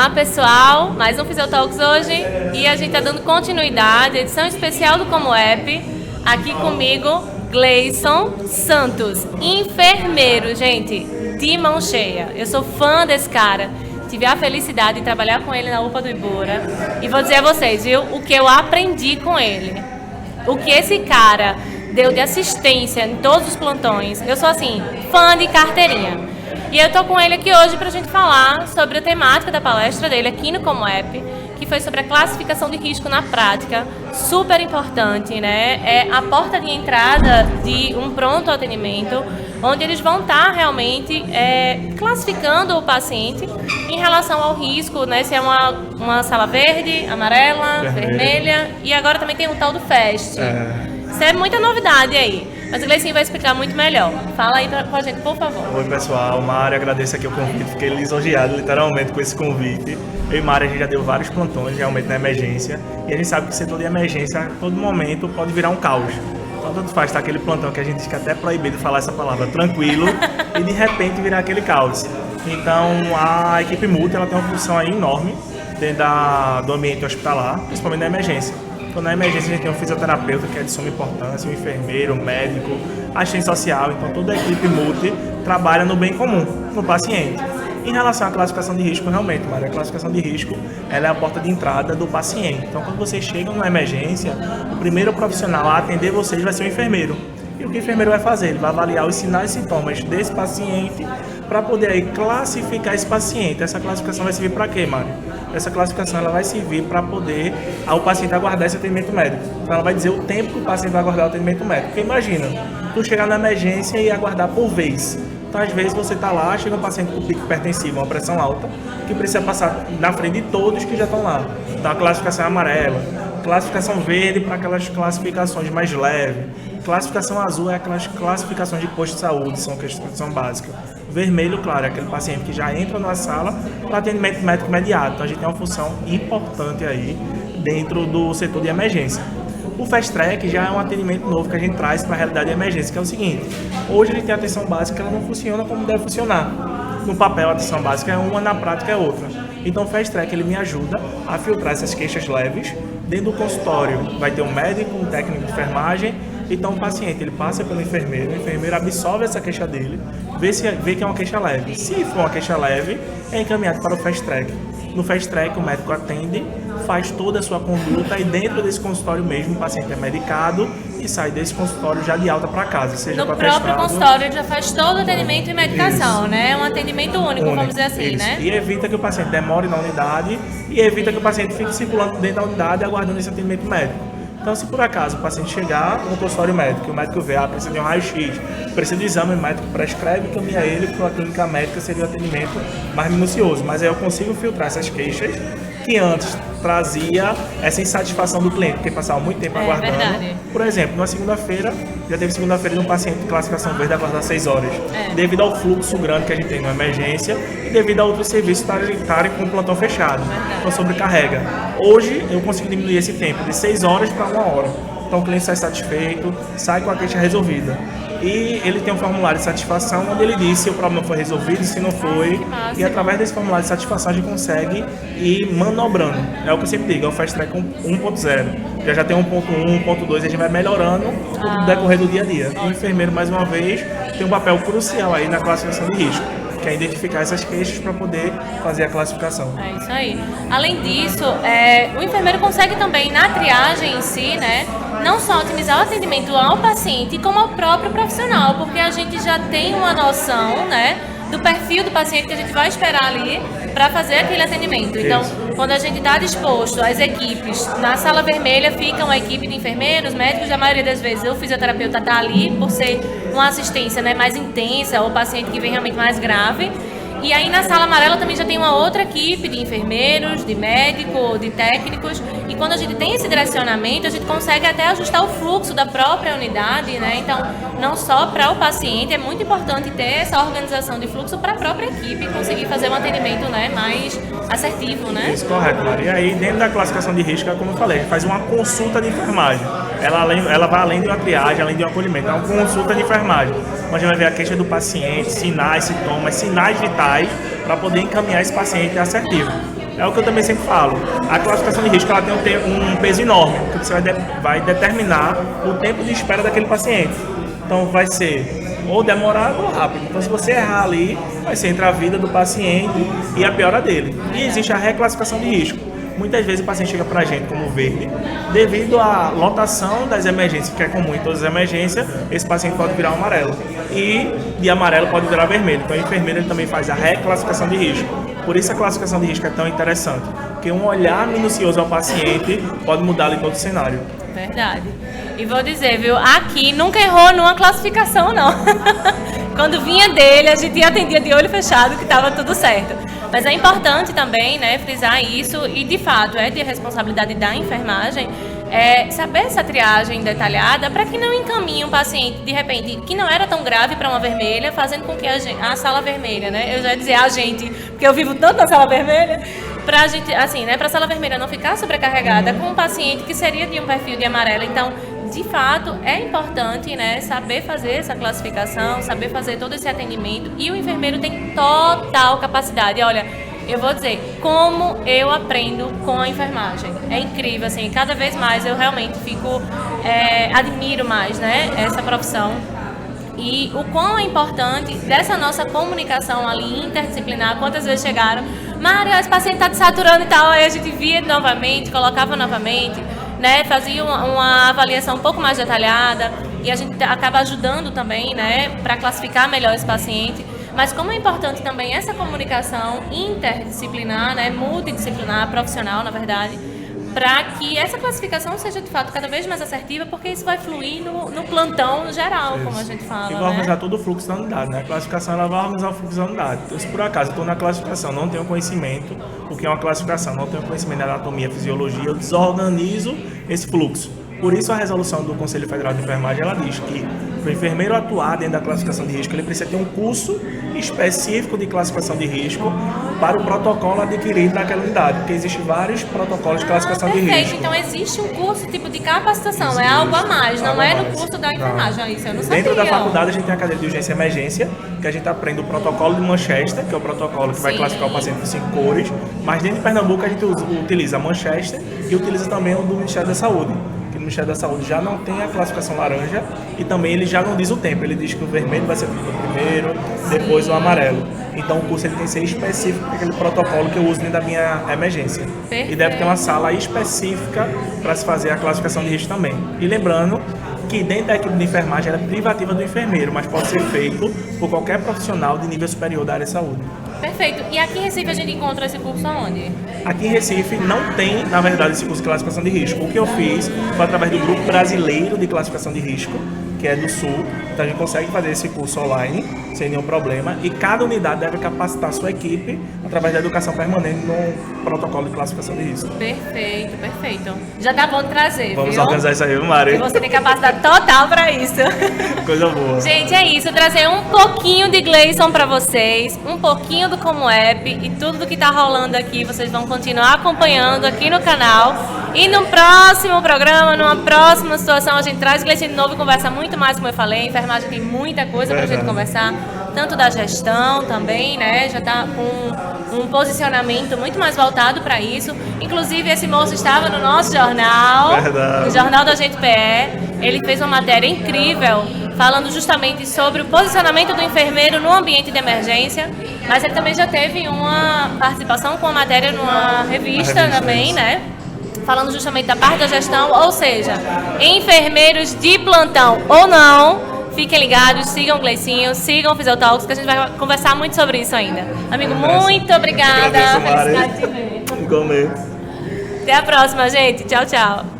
Olá pessoal, mais um Fisiotalks hoje e a gente está dando continuidade, edição especial do Como App, aqui comigo Gleison Santos, enfermeiro, gente, de mão cheia. Eu sou fã desse cara, tive a felicidade de trabalhar com ele na UPA do Ibura e vou dizer a vocês, viu, o que eu aprendi com ele, o que esse cara deu de assistência em todos os plantões. Eu sou assim, fã de carteirinha. E eu tô com ele aqui hoje pra gente falar sobre a temática da palestra dele aqui no Como App, que foi sobre a classificação de risco na prática, super importante, né? É a porta de entrada de um pronto atendimento, onde eles vão estar realmente classificando o paciente em relação ao risco, né? Se é uma sala verde, amarela, vermelha, e agora também tem o tal do FAST. Isso é muita novidade aí. Mas o Gleicinho vai explicar muito melhor. Fala aí com a gente, por favor. Oi, pessoal. Mário, agradeço aqui o convite. Fiquei lisonjeado, literalmente, com esse convite. Eu e Mário, a gente já deu vários plantões, realmente, na emergência. E a gente sabe que o setor de emergência, a todo momento, pode virar um caos. Então, tanto faz estar aquele plantão que a gente diz que até é proibido falar essa palavra, tranquilo, e de repente virar aquele caos. Então, a equipe multi, ela tem uma função aí enorme dentro do ambiente hospitalar, principalmente na emergência. Então, na emergência, a gente tem um fisioterapeuta, que é de suma importância, um enfermeiro, um médico, assistente social. Então, toda a equipe multi trabalha no bem comum, no paciente. Em relação à classificação de risco, realmente, Maria, a classificação de risco ela é a porta de entrada do paciente. Então, quando vocês chegam na emergência, o primeiro profissional a atender vocês vai ser o enfermeiro. E o que o enfermeiro vai fazer? Ele vai avaliar os sinais e sintomas desse paciente para poder aí classificar esse paciente. Essa classificação vai servir para quê, Mário? Essa classificação ela vai servir para poder o paciente aguardar esse atendimento médico. Então ela vai dizer o tempo que o paciente vai aguardar o atendimento médico. Porque imagina, tu chegar na emergência e aguardar por vez. Então às vezes você está lá, chega um paciente com pico hipertensivo, uma pressão alta, que precisa passar na frente de todos que já estão lá. Então a classificação é amarela, classificação verde para aquelas classificações mais leves, classificação azul é aquelas classificações de posto de saúde, são questões que são básicas. Vermelho, claro, é aquele paciente que já entra na sala para atendimento médico imediato. Então a gente tem uma função importante aí dentro do setor de emergência. O Fast Track já é um atendimento novo que a gente traz para a realidade de emergência, que é o seguinte: hoje a gente tem a atenção básica, ela não funciona como deve funcionar. No papel a atenção básica é uma, na prática é outra. Então o Fast Track ele me ajuda a filtrar essas queixas leves. Dentro do consultório vai ter um médico, um técnico de enfermagem. Então o paciente ele passa pelo enfermeiro, o enfermeiro absorve essa queixa dele, vê que é uma queixa leve. Se for uma queixa leve, é encaminhado para o Fast Track. No Fast Track o médico atende, faz toda a sua conduta e dentro desse consultório mesmo o paciente é medicado e sai desse consultório já de alta para casa. Seja no próprio consultório ele já faz todo o atendimento e medicação, isso, né? É um atendimento único, vamos dizer assim, isso, né? E evita que o paciente demore na unidade e evita que o paciente fique circulando dentro da unidade aguardando esse atendimento médico. Então, se por acaso o paciente chegar no consultório médico, o médico vê, precisa de um raio-x, precisa de exame, o médico prescreve e caminha ele para a clínica médica, seria o atendimento mais minucioso. Mas aí eu consigo filtrar essas queixas que antes trazia essa insatisfação do cliente, porque passava muito tempo aguardando. Verdade. Por exemplo, na segunda-feira, já teve segunda-feira de um paciente de classificação verde aguardar 6 horas, devido ao fluxo grande que a gente tem na emergência e devido a outros serviços estarem com o plantão fechado, então sobrecarrega. Hoje, eu consigo diminuir esse tempo de 6 horas para 1 hora. Então o cliente sai satisfeito, sai com a queixa resolvida. E ele tem um formulário de satisfação onde ele diz se o problema foi resolvido, se não foi. E através desse formulário de satisfação a gente consegue ir manobrando. É o que eu sempre digo, é o Fast Track 1.0. Já tem 1.1, 1.2 e a gente vai melhorando no decorrer do dia a dia. O enfermeiro, mais uma vez, tem um papel crucial aí na classificação de risco, que é identificar essas queixas para poder fazer a classificação. É isso aí. Além disso, o enfermeiro consegue também, na triagem em si, né, não só otimizar o atendimento ao paciente, como ao próprio profissional, porque a gente já tem uma noção, né, do perfil do paciente que a gente vai esperar ali para fazer aquele atendimento. Então, quando a gente está disposto, as equipes, na sala vermelha fica uma equipe de enfermeiros, médicos, a maioria das vezes o fisioterapeuta está ali por ser uma assistência, né, mais intensa, ou paciente que vem realmente mais grave. E aí na sala amarela também já tem uma outra equipe de enfermeiros, de médico, de técnicos. E quando a gente tem esse direcionamento, a gente consegue até ajustar o fluxo da própria unidade, né? Então, não só para o paciente, é muito importante ter essa organização de fluxo para a própria equipe conseguir fazer um atendimento, né, mais assertivo, né? Isso, correto, Maria. E aí, dentro da classificação de risco, como eu falei, a gente faz uma consulta de enfermagem. Ela vai além de uma triagem, além de um acolhimento. É uma consulta de enfermagem, onde a gente vai ver a queixa do paciente, sinais, sintomas, sinais vitais, para poder encaminhar esse paciente assertivo. É o que eu também sempre falo. A classificação de risco ela tem um peso enorme, porque você vai determinar o tempo de espera daquele paciente. Então vai ser ou demorado ou rápido. Então se você errar ali, vai ser entre a vida do paciente e a piora dele. E existe a reclassificação de risco. Muitas vezes o paciente chega para a gente como verde, devido à lotação das emergências, que é comum em todas as emergências, esse paciente pode virar um amarelo. E de amarelo pode virar vermelho. Então o enfermeiro ele também faz a reclassificação de risco. Por isso a classificação de risco é tão interessante, porque um olhar minucioso ao paciente pode mudar ali todo o cenário. Verdade. E vou dizer, viu, aqui nunca errou numa classificação, não. Quando vinha dele, a gente atendia de olho fechado que estava tudo certo. Mas é importante também, né, frisar isso, e de fato é de responsabilidade da enfermagem saber essa triagem detalhada para que não encaminhe um paciente, de repente, que não era tão grave para uma vermelha, fazendo com que a sala vermelha, né, eu já ia dizer a gente, porque eu vivo tanto na sala vermelha, para a gente, assim, né, para a sala vermelha não ficar sobrecarregada com um paciente que seria de um perfil de amarelo. Então, de fato, é importante, né, saber fazer essa classificação, saber fazer todo esse atendimento, e o enfermeiro tem total capacidade. Olha, eu vou dizer, como eu aprendo com a enfermagem. É incrível, assim, cada vez mais eu realmente admiro mais, né, essa profissão. E o quão é importante dessa nossa comunicação ali interdisciplinar. Quantas vezes chegaram, Mário, esse paciente está te saturando e tal, aí a gente via novamente, colocava novamente, né, fazia uma avaliação um pouco mais detalhada, e a gente acaba ajudando também, né, para classificar melhor esse paciente. Mas como é importante também essa comunicação interdisciplinar, né, multidisciplinar, profissional, na verdade, para que essa classificação seja de fato cada vez mais assertiva, porque isso vai fluir no plantão no geral, como a gente fala. E vai organizar todo o fluxo da unidade, né? A classificação ela vai organizar o fluxo da unidade. Então, se por acaso eu estou na classificação, não tenho conhecimento, o que é uma classificação, não tenho conhecimento da anatomia, fisiologia, eu desorganizo esse fluxo. Por isso a resolução do Conselho Federal de Enfermagem ela diz que para o enfermeiro atuar dentro da classificação de risco, ele precisa ter um curso específico de classificação de risco para o protocolo adquirido naquela unidade, porque existem vários protocolos de classificação de risco. Então existe um curso tipo de capacitação, existe, é algo a mais, não é no curso da enfermagem, isso eu não sabia. Dentro da faculdade a gente tem a cadeira de urgência e emergência, que a gente aprende o protocolo de Manchester, que é o protocolo que vai classificar o paciente por 5 cores, mas dentro de Pernambuco a gente utiliza Manchester e utiliza também o do Ministério da Saúde. O Ministério da Saúde já não tem a classificação laranja e também ele já não diz o tempo, ele diz que o vermelho vai ser o primeiro, depois o amarelo. Então o curso ele tem que ser específico para aquele protocolo que eu uso dentro da minha emergência. Perfeito. E deve ter uma sala específica para se fazer a classificação de risco também. E lembrando que dentro da equipe de enfermagem ela é privativa do enfermeiro, mas pode ser feito por qualquer profissional de nível superior da área de saúde. Perfeito. E aqui em Recife a gente encontra esse curso aonde? Aqui em Recife não tem, na verdade, esse curso de classificação de risco. O que eu fiz foi através do Grupo Brasileiro de Classificação de Risco, que é do Sul. Então a gente consegue fazer esse curso online, sem nenhum problema. E cada unidade deve capacitar a sua equipe através da educação permanente no protocolo de classificação de risco. Perfeito, perfeito. Já tá bom de trazer, Vamos viu? organizar isso aí, Mari. E você tem capacidade total para isso. Coisa boa. Gente, é isso. Trazer um pouquinho de Gleison para vocês, um pouquinho do Como App, e tudo do que tá rolando aqui, vocês vão continuar acompanhando aqui no canal. E no próximo programa, numa próxima situação, a gente traz Gleison de novo e conversa muito mais, como eu falei. A enfermagem tem muita coisa pra gente conversar, tanto da gestão também, né? Já tá com um posicionamento muito mais voltado para isso. Inclusive, esse moço estava no nosso jornal, no Jornal da Gente PE. Ele fez uma matéria incrível, falando justamente sobre o posicionamento do enfermeiro no ambiente de emergência, mas ele também já teve uma participação com a matéria numa revista também, né? Falando justamente da parte da gestão, ou seja, enfermeiros de plantão ou não, fiquem ligados, sigam o Gleicinho, sigam o Fisiotalks, que a gente vai conversar muito sobre isso ainda. Amigo, muito obrigada. Felicidade de ver. Igualmente. Até a próxima, gente. Tchau, tchau.